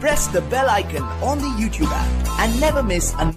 press the bell icon on the YouTube app and never miss an.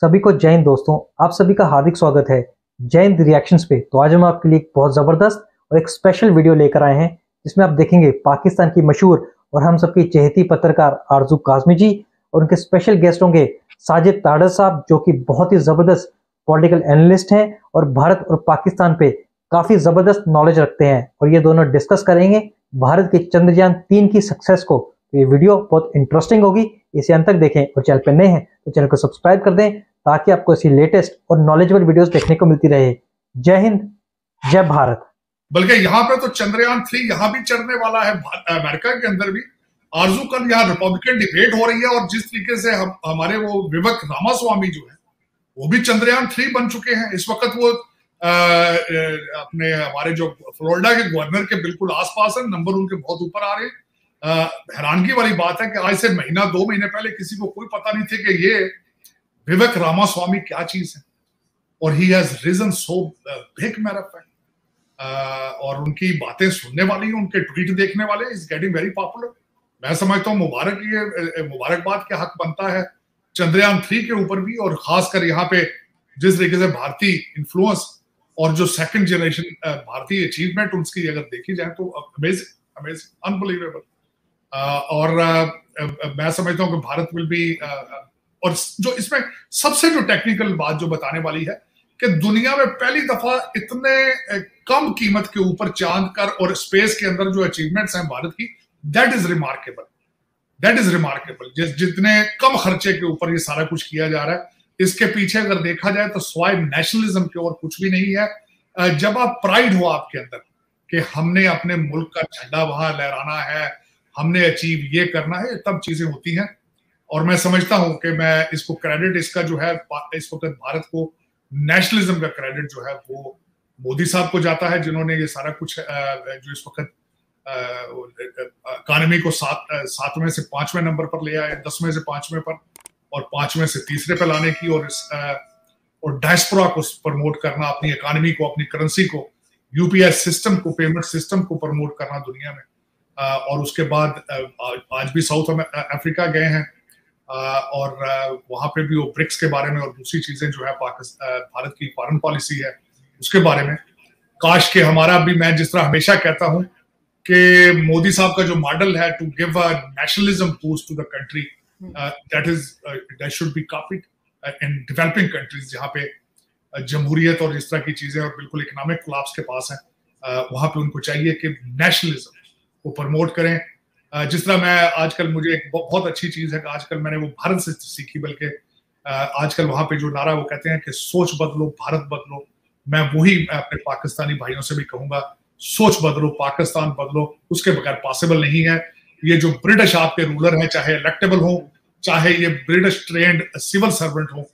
सभी को जय हिंद दोस्तों, आप सभी का हार्दिक स्वागत है जय हिंद रिएक्शंस पे। तो आज हम आपके लिए एक बहुत ज़बरदस्त और एक स्पेशल वीडियो लेकर आए हैं जिसमें आप देखेंगे पाकिस्तान की मशहूर और हम सबकी चहेती पत्रकार आरजू काज़मी जी और उनके स्पेशल गेस्ट होंगे साजिद ताड़र साहब, जो कि बहुत ही ज़बरदस्त पॉलिटिकल एनालिस्ट हैं और भारत और पाकिस्तान पे काफ़ी ज़बरदस्त नॉलेज रखते हैं। और ये दोनों डिस्कस करेंगे भारत के चंद्रयान 3 की सक्सेस को। तो ये वीडियो बहुत इंटरेस्टिंग होगी, इसे अंत तक देखें और चैनल पर नए हैं तो चैनल को सब्सक्राइब कर दें ताकि आपको ऐसी लेटेस्ट और नॉलेजेबल वीडियोस देखने को मिलती रहे। जय हिंद, जय भारत। बल्कि यहाँ पे तो चंद्रयान 3 यहाँ भी चढ़ने वाला है, अमेरिका के अंदर भी। आरजू, कल यहाँ रिपब्लिकन डिबेट हो रही है और जिस तरीके से हमारे वो विवेक रामास्वामी जो है वो भी चंद्रयान 3 बन चुके हैं। इस वक्त वो अपने हमारे जो फ्लोरिडा के गवर्नर के बिल्कुल आसपास है, नंबर उनके बहुत ऊपर आ रहे हैं। हैरानगी वाली बात है कि आज से महीना 2 महीने पहले किसी को कोई पता नहीं थे कि ये विवेक रामास्वामी क्या चीज है, और he has reason so big matter of fact. और उनकी बातें सुनने वाली, उनके ट्वीट देखने वाले इज गेटिंग वेरी पॉपुलर। मैं समझता हूँ मुबारकबाद के हक बनता है चंद्रयान 3 के ऊपर भी, और खासकर यहाँ पे जिस तरीके से भारतीय इन्फ्लुएंस और जो सेकंड जनरेशन भारतीय अचीवमेंट उसकी अगर देखी जाए तो अमेजिंग अमेजिंग अनबिलीवेबल। और मैं समझता हूँ कि भारत विल बी, और जो इसमें सबसे जो टेक्निकल बात जो बताने वाली है कि दुनिया में पहली दफा इतने कम कीमत के ऊपर चांद कर और स्पेस के अंदर जो अचीवमेंट्स हैं भारत की, दैट इज रिमार्केबल। जितने कम खर्चे के ऊपर ये सारा कुछ किया जा रहा है, इसके पीछे अगर देखा जाए तो स्वाय नेशनलिज्म के और कुछ भी नहीं है। जब आप प्राइड हो आपके अंदर कि हमने अपने मुल्क का झंडा वहां लहराना है, हमने अचीव ये करना है, तब चीजें होती हैं। और मैं समझता हूं कि मैं इसको क्रेडिट, इसका जो है इस वक्त भारत को नेशनलिज्म का क्रेडिट जो है वो मोदी साहब को जाता है, जिन्होंने ये सारा कुछ जो इस वक्त इकोनॉमी को 7वें से 5वें नंबर पर ले आए, 10वें से 5वें पर और 5वें से 3रे पे लाने की, और डायस्पोरा को प्रमोट करना, अपनी इकोनॉमी को, अपनी करेंसी को, यूपीआई सिस्टम को, पेमेंट सिस्टम को प्रमोट करना दुनिया में। और उसके बाद आज भी साउथ अफ्रीका गए हैं और वहां पे भी वो ब्रिक्स के बारे में और दूसरी चीजें जो है भारत की फॉरेन पॉलिसी है उसके बारे में। काश के हमारा भी, मैं जिस तरह हमेशा कहता हूं कि मोदी साहब का जो मॉडल है to give a nationalism boost to the country, that should be copied in developing countries, जहाँ पे जमहूरियत और इस तरह की चीजें और बिल्कुल इकोनॉमिक कोलैप्स के पास है। वहां पे उनको चाहिए कि नेशनलिज्म को प्रमोट करें। जिस तरह मैं आजकल, मुझे एक बहुत अच्छी चीज है कि आजकल मैंने वो भारत से सीखी, बल्कि आजकल वहां पे जो नारा वो कहते हैं कि सोच बदलो भारत बदलो। मैं वही अपने पाकिस्तानी भाइयों से भी कहूंगा, सोच बदलो, पाकिस्तान बदलो, उसके बगैर पॉसिबल नहीं है। ये जो ब्रिटिश आपके रूलर हैं, चाहे इलेक्टेबल हो, चाहे ये ब्रिटिश ट्रेंड सिविल सर्वेंट हो,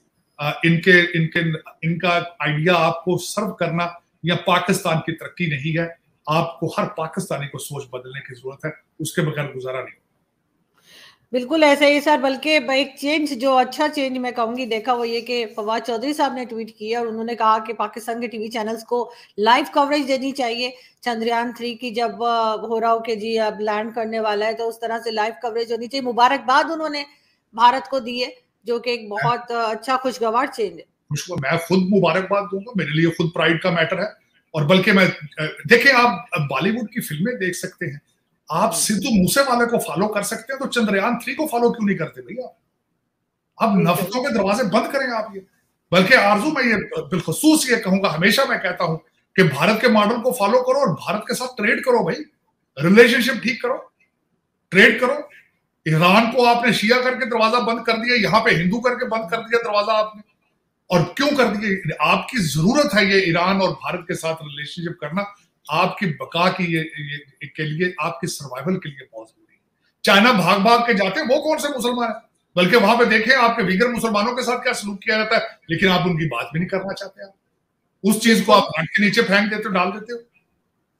इनका आइडिया आपको सर्व करना या पाकिस्तान की तरक्की नहीं है। आपको हर पाकिस्तानी को सोच बदलने की जरूरत है, उसके बगैर गुजारा नहीं। बिल्कुल ऐसे ही सर, बल्कि एक चेंज, जो अच्छा चेंज मैं कहूंगी देखा, वो ये कि फवाद चौधरी साहब ने ट्वीट किया और उन्होंने कहा कि पाकिस्तान के टीवी चैनल्स को लाइव कवरेज देनी चाहिए चंद्रयान 3 की। जब हो रहा हो कि जी अब लैंड करने वाला है तो उस तरह से लाइव कवरेज होनी चाहिए। मुबारकबाद उन्होंने भारत को दी है, जो कि एक बहुत अच्छा खुशगवार चेंज है। मैं खुद मुबारकबाद दूंगा, मेरे लिए खुद प्राइड का मैटर है। और बल्कि मैं, देखें, आप बॉलीवुड की फिल्में देख सकते हैं, आप सिद्धू मूसेवाले को फॉलो कर सकते हैं, तो चंद्रयान 3 को फॉलो क्यों नहीं करते भैया? अब नफरतों के दरवाजे बंद करें आप ये। बल्कि आरजू, मैं ये बिलखसूस ये कहूंगा, हमेशा मैं कहता हूं कि भारत के मॉडल को फॉलो करो और भारत के साथ ट्रेड करो भाई, रिलेशनशिप ठीक करो, ट्रेड करो। ईरान को आपने शिया करके दरवाजा बंद कर दिया, यहाँ पे हिंदू करके बंद कर दिया दरवाजा आपने। और क्यों कर दिए? आपकी जरूरत है ये ईरान और भारत के साथ रिलेशनशिप करना, आपकी बका की के लिए, आपकी सर्वाइवल के लिए बहुत जरूरी है। चाइना भाग भाग के जाते हैं, वो कौन से मुसलमान है? बल्कि वहां पे देखें आपके वीगर मुसलमानों के साथ क्या सलूक किया जाता है, लेकिन आप उनकी बात भी नहीं करना चाहते। आप उस चीज को आप हाथ के नीचे फेंक देते हो, डाल देते हो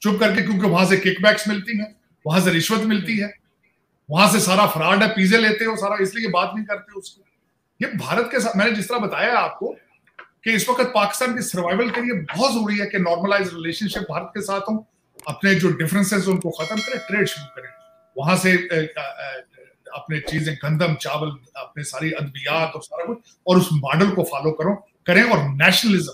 चुप करके, क्योंकि वहां से किकबैक्स मिलती हैं, वहां से रिश्वत मिलती है, वहां से सारा फ्रॉड है, पीजे लेते हो सारा, इसलिए बात नहीं करते उसको। ये भारत के साथ, मैंने जिस तरह बताया आपको कि इस वक्त पाकिस्तान की सर्वाइवल के लिए बहुत जरूरी है कि नॉर्मलाइज रिलेशनशिप भारत के साथ हो, अपने जो डिफरेंसेस उनको खत्म करें, ट्रेड शुरू करें, वहां से अपने चीजें गंदम चावल अपने सारी अद्वियात और सारा कुछ, और उस मॉडल को फॉलो करें और नेशनलिज्म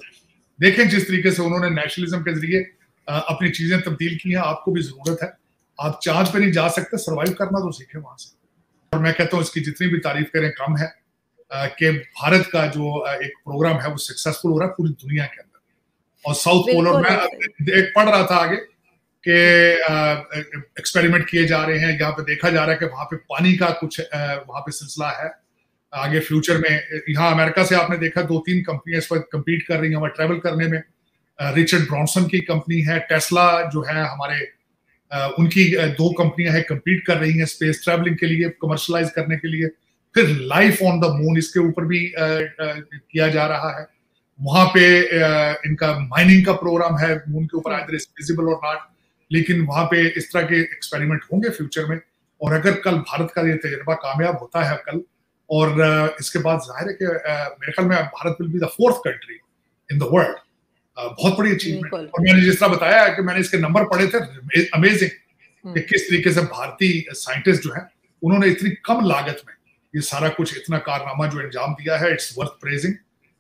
देखें जिस तरीके से उन्होंने नेशनलिज्म के जरिए अपनी चीजें तब्दील की हैं। आपको भी जरूरत है, आप चांद पे नहीं जा सकते, सर्वाइव करना तो सीखें वहां से। और मैं कहता हूँ इसकी जितनी भी तारीफ करें कम है कि भारत का जो एक प्रोग्राम है वो सक्सेसफुल हो रहा है पूरी दुनिया के अंदर। और साउथ पोल, और मैं एक पढ़ रहा था आगे कि एक्सपेरिमेंट किए जा रहे हैं, यहाँ पे देखा जा रहा है कि वहां पे पानी का कुछ वहां पे सिलसिला है आगे फ्यूचर में। यहाँ अमेरिका से आपने देखा 2-3 कंपनियां इस वक्त कम्पीट कर रही हैं हमारे ट्रैवल करने में। रिचर्ड ब्रांसन की कंपनी है, टेस्ला जो है हमारे उनकी 2 कंपनियां हैं कम्पीट कर रही हैं स्पेस ट्रैवलिंग के लिए, कमर्शलाइज करने के लिए। फिर लाइफ ऑन द मून, इसके ऊपर भी किया जा रहा है। वहां पे इनका माइनिंग का प्रोग्राम है मून के ऊपर, आइदर इज विजिबल और नॉट, लेकिन वहां पे इस तरह के एक्सपेरिमेंट होंगे फ्यूचर में। और अगर कल भारत का ये तजर्बा कामयाब होता है कल, और इसके बाद जाहिर है कि मेरे ख्याल में Bharat will be the 4th country in the world. बहुत बड़ी अचीवमेंट। और मैंने जिस तरह बताया कि मैंने इसके नंबर पढ़े थे, अमेजिंग कि किस तरीके से भारतीय साइंटिस्ट जो है उन्होंने इतनी कम लागत में ये सारा कुछ इतना कारनामा जो अंजाम दिया है। It's worth praising.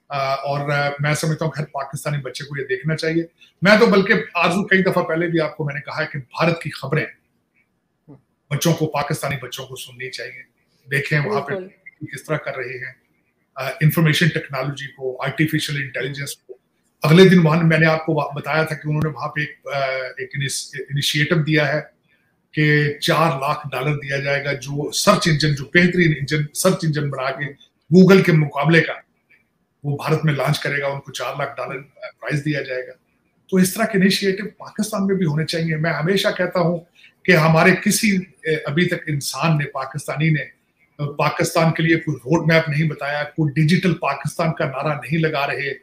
और मैं समझता हूँ हर पाकिस्तानी बच्चे को ये देखना चाहिए। मैं तो बल्कि आरजू कई दफा पहले भी आपको मैंने कहा है कि भारत की खबरें बच्चों को, पाकिस्तानी बच्चों को सुननी चाहिए, देखें वहां पे किस तरह कर रहे हैं इंफॉर्मेशन टेक्नोलॉजी को, आर्टिफिशियल इंटेलिजेंस को। अगले दिन वहां मैंने आपको बताया था कि उन्होंने वहां पे एक इनिशिएटिव दिया है कि $4 लाख दिया जाएगा जो सर्च इंजन, जो बेहतरीन इंजन सर्च इंजन बना के गूगल के मुकाबले का वो भारत में लॉन्च करेगा, उनको $4 लाख प्राइज दिया जाएगा। तो इस तरह के इनिशिएटिव पाकिस्तान में भी होने चाहिए। मैं हमेशा कहता हूं कि हमारे किसी अभी तक इंसान ने, पाकिस्तानी ने पाकिस्तान के लिए कोई रोड मैप नहीं बताया, कोई डिजिटल पाकिस्तान का नारा नहीं लगा रहे,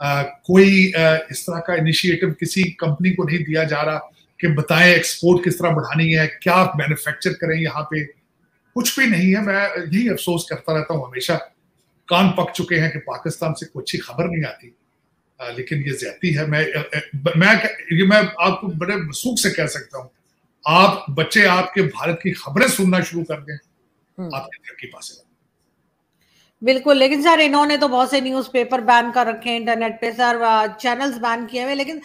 कोई इस तरह का इनिशिएटिव किसी कंपनी को नहीं दिया जा रहा कि बताएं एक्सपोर्ट किस तरह बढ़ानी है, क्या मैन्युफैक्चर करें यहाँ पे, कुछ भी नहीं है। मैं यही अफसोस करता रहता हूँ हमेशा। कान पक चुके हैं कि पाकिस्तान से कोई अच्छी खबर नहीं आती, लेकिन ये ज्यादती है। मैं आपको बड़े वसूख से कह सकता हूँ, आप बच्चे आपके भारत की खबरें सुनना शुरू कर दें, आपके तरक्की पासे। बिल्कुल, लेकिन सर इन्होंने तो बहुत से न्यूज़पेपर बैन कर रखे हैं, इंटरनेट पे सर चैनल्स बैन किए हुए। लेकिन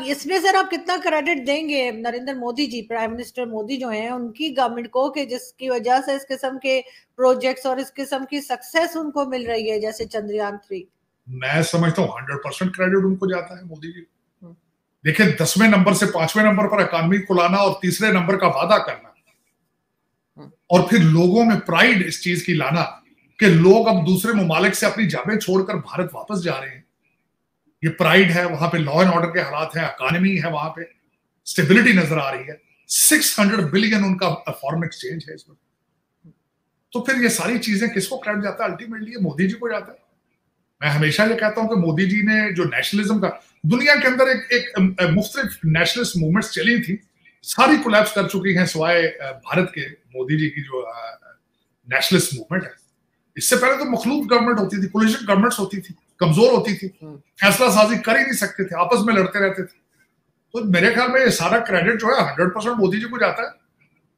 इसमें सर आप कितना क्रेडिट देंगे नरेंद्र मोदी जी, प्राइम मिनिस्टर मोदी जो हैं, उनकी गवर्नमेंट को, कि जिसकी वजह से इस किस्म के प्रोजेक्ट्स और इस किस्म की सक्सेस उनको मिल रही है, जैसे चंद्रयान 3? मैं समझता हूँ 100% क्रेडिट उनको जाता है, मोदी जी। देखिए 10वें नंबर से 5वें नंबर पर इकॉनमी को लाना और 3रे नंबर का वादा करना, और फिर लोगों में प्राइड इस चीज की लाना कि लोग अब दूसरे ममालिक से अपनी जाबें छोड़कर भारत वापस जा रहे हैं। ये प्राइड है। वहां पे लॉ एंड ऑर्डर के हालात है, इकॉनमी है, वहां पे स्टेबिलिटी नजर आ रही है। 600 बिलियन उनका फॉरेन एक्सचेंज है इसमें। तो फिर ये सारी चीजें किसको क्रेडिट जाता है? अल्टीमेटली ये मोदी जी को जाता है। मैं हमेशा ये कहता हूं कि मोदी जी ने जो नेशनलिज्म का दुनिया के अंदर एक मुख्तलिफ नेशनलिस्ट मूवमेंट्स चली थी, सारी कोलैप्स कर चुकी हैं सिवाय भारत के मोदी जी की जो नेशनलिस्ट मूवमेंट है। इससे पहले तो मखलूत गवर्नमेंट होती थी, कोलिशन गवर्नमेंट्स होती थी, कमजोर होती थी, फैसला साजी कर ही नहीं सकते थे, आपस में लड़ते रहते थे। तो मेरे ख्याल में ये सारा क्रेडिट जो है 100% मोदी जी को जाता है।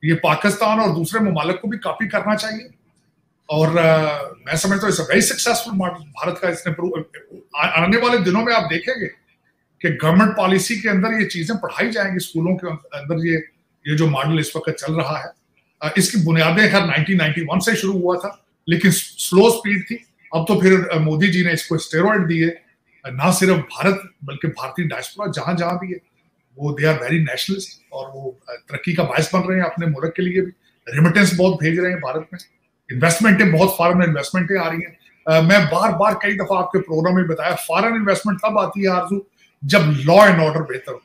ये पाकिस्तान और दूसरे ममालिक को भी कॉपी करना चाहिए। और मैं समझता हूँ वेरी सक्सेसफुल मॉडल भारत का। इसने आने वाले दिनों में आप देखेंगे कि गवर्नमेंट पॉलिसी के अंदर ये चीजें पढ़ाई जाएंगी, स्कूलों के अंदर ये जो मॉडल इस वक्त चल रहा है। इसकी बुनियादें खैर 1991 से शुरू हुआ था, लेकिन स्लो स्पीड थी। अब तो फिर मोदी जी ने इसको स्टेरॉइड दिए, ना सिर्फ भारत बल्कि भारतीय डायस्पोरा जहां जहां भी है वो दे आर वेरी नेशनलिस्ट, और वो तरक्की का बायस बन रहे हैं अपने मुल्क के लिए भी। रेमिटेंस बहुत भेज रहे हैं भारत में, इन्वेस्टमेंटें बहुत फॉरेन इन्वेस्टमेंटें आ रही हैं। मैं बार बार कई दफा आपके प्रोग्राम में बताया, फॉरेन इन्वेस्टमेंट तब आती है आरजू जब लॉ एंड ऑर्डर बेहतर हो,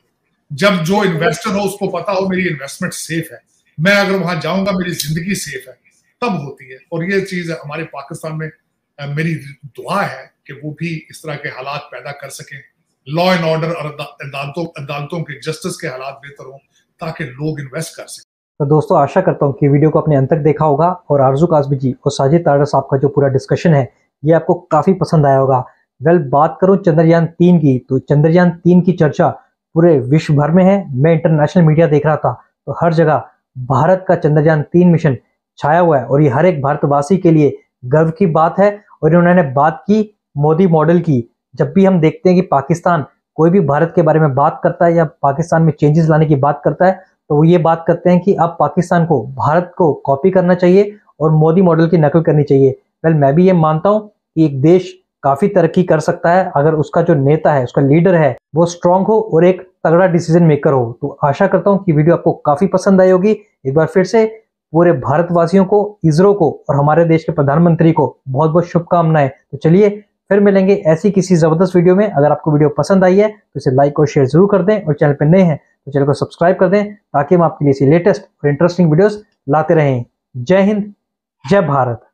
जब जो इन्वेस्टर हो उसको पता हो मेरी इन्वेस्टमेंट सेफ है, मैं अगर वहां जाऊंगा मेरी जिंदगी सेफ है, तब होती है। और ये चीज हमारे पाकिस्तान में मेरी दुआ है कि वो भी इस तरह के हालात पैदा कर सकें, लॉ एंड ऑर्डर और अदालतों के जस्टिस के हालात बेहतर हों, ताकि लोग इन्वेस्ट कर सकें। तो दोस्तों आशा करता हूँ कि वीडियो को अपने अंत तक देखा होगा और आरजू कासबी जी और साजिद तारा साहब का जो पूरा डिस्कशन है ये आपको काफी पसंद आया होगा। बात करूं चंद्रयान 3 की, तो चंद्रयान 3 की चर्चा पूरे विश्व भर में है। मैं इंटरनेशनल मीडिया देख रहा था तो हर जगह भारत का चंद्रयान 3 मिशन छाया हुआ है और ये हर एक भारतवासी के लिए गर्व की बात है। और इन्होंने बात की मोदी मॉडल की। जब भी हम देखते हैं कि पाकिस्तान कोई भी भारत के बारे में बात करता है या पाकिस्तान में चेंजेस लाने की बात करता है, तो वो ये बात करते हैं कि अब पाकिस्तान को भारत को कॉपी करना चाहिए और मोदी मॉडल की नकल करनी चाहिए। वेल, मैं भी ये मानता हूँ कि एक देश काफी तरक्की कर सकता है अगर उसका जो नेता है, उसका लीडर है, वो स्ट्रांग हो और एक तगड़ा डिसीजन मेकर हो। तो आशा करता हूँ कि वीडियो आपको काफी पसंद आई होगी। एक बार फिर से पूरे भारतवासियों को, इसरो को और हमारे देश के प्रधानमंत्री को बहुत बहुत शुभकामनाएं। तो चलिए फिर मिलेंगे ऐसी किसी जबरदस्त वीडियो में। अगर आपको वीडियो पसंद आई है तो इसे लाइक और शेयर जरूर कर दें और चैनल पर नए हैं तो चैनल को सब्सक्राइब कर दें ताकि हम आपके लिए ऐसी लेटेस्ट और इंटरेस्टिंग वीडियोस लाते रहें। जय हिंद, जय भारत।